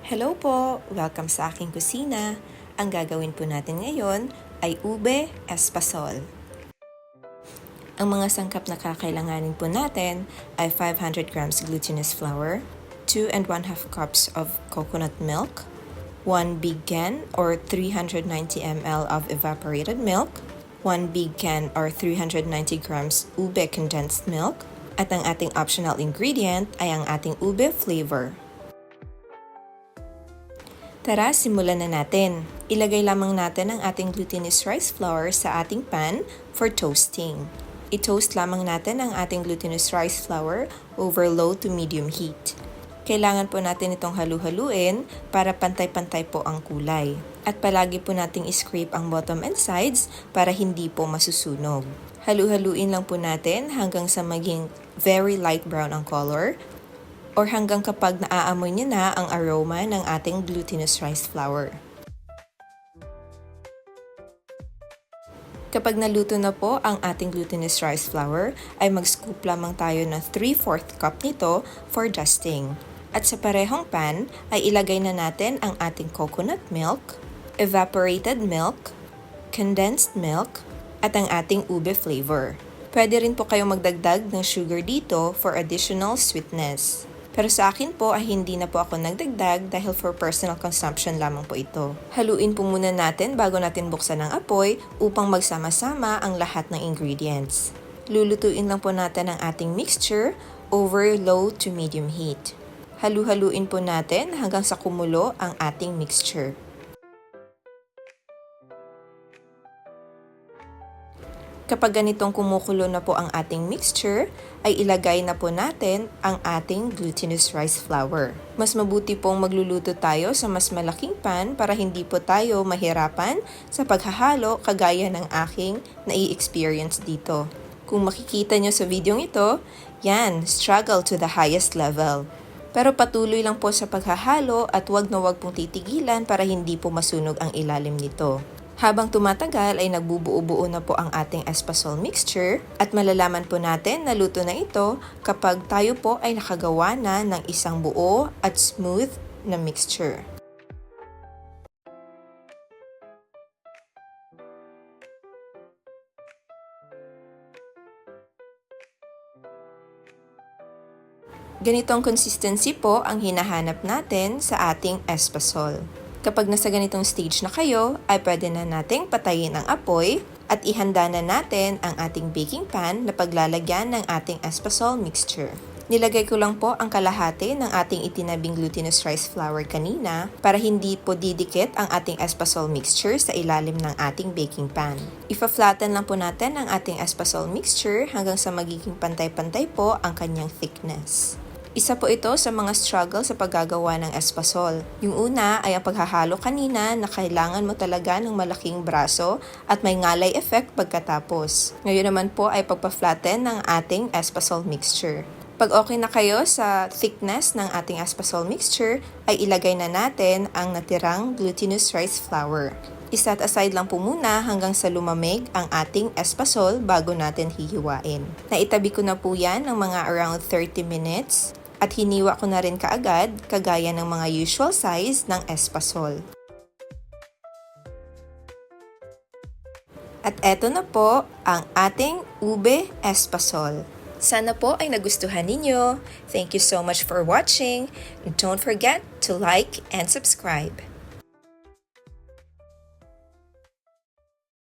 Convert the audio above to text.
Hello po! Welcome sa aking kusina. Ang gagawin po natin ngayon ay ube espasol. Ang mga sangkap na kakailanganin po natin ay 500 grams glutinous flour, 2 and 1/2 cups of coconut milk, 1 big can or 390 ml of evaporated milk, 1 big can or 390 grams ube condensed milk, at ang ating optional ingredient ay ang ating ube flavor. Tara, simulan na natin. Ilagay lamang natin ang ating glutinous rice flour sa ating pan for toasting. I-toast lamang natin ang ating glutinous rice flour over low to medium heat. Kailangan po natin itong halu-haluin para pantay-pantay po ang kulay. At palagi po nating scrape ang bottom and sides para hindi po masusunog. Halu-haluin lang po natin hanggang sa maging very light brown ang color, or hanggang kapag naaamoy niyo na ang aroma ng ating glutinous rice flour. Kapag naluto na po ang ating glutinous rice flour, ay mag-scoop lamang tayo ng 3/4 cup nito for dusting. At sa parehong pan, ay ilagay na natin ang ating coconut milk, evaporated milk, condensed milk, at ang ating ube flavor. Pwede rin po kayong magdagdag ng sugar dito for additional sweetness. Pero sa akin po ay hindi na po ako nagdagdag dahil for personal consumption lamang po ito. Haluin po muna natin bago natin buksan ang apoy upang magsama-sama ang lahat ng ingredients. Lulutuin lang po natin ang ating mixture over low to medium heat. Halu-haluin po natin hanggang sa kumulo ang ating mixture. Kapag ganitong kumukulo na po ang ating mixture, ay ilagay na po natin ang ating glutinous rice flour. Mas mabuti pong magluluto tayo sa mas malaking pan para hindi po tayo mahirapan sa paghahalo kagaya ng aking nai-experience dito. Kung makikita nyo sa video ito, yan, struggle to the highest level. Pero patuloy lang po sa paghahalo at wag na wag pong titigilan para hindi po masunog ang ilalim nito. Habang tumatagal ay nagbubuo-buo na po ang ating espasol mixture at malalaman po natin na luto na ito kapag tayo po ay nakagawa na ng isang buo at smooth na mixture. Ganitong consistency po ang hinahanap natin sa ating espasol. Kapag nasa ganitong stage na kayo, ay pwede na nating patayin ang apoy at ihanda na natin ang ating baking pan na paglalagyan ng ating espasol mixture. Nilagay ko lang po ang kalahati ng ating itinabing glutinous rice flour kanina para hindi po didikit ang ating espasol mixture sa ilalim ng ating baking pan. Ifa-flatten lang po natin ang ating espasol mixture hanggang sa magiging pantay-pantay po ang kanyang thickness. Isa po ito sa mga struggle sa paggagawa ng espasol. Yung una ay ang paghahalo kanina na kailangan mo talaga ng malaking braso at may ngalay effect pagkatapos. Ngayon naman po ay pagpa-flatten ng ating espasol mixture. Pag okay na kayo sa thickness ng ating espasol mixture, ay ilagay na natin ang natirang glutinous rice flour. Iset aside lang po muna hanggang sa lumamig ang ating espasol bago natin hihiwain. Naitabi ko na po yan ng mga around 30 minutes. At hiniwa ko na rin kaagad, kagaya ng mga usual size ng espasol. At eto na po ang ating ube espasol. Sana po ay nagustuhan ninyo. Thank you so much for watching. Don't forget to like and subscribe.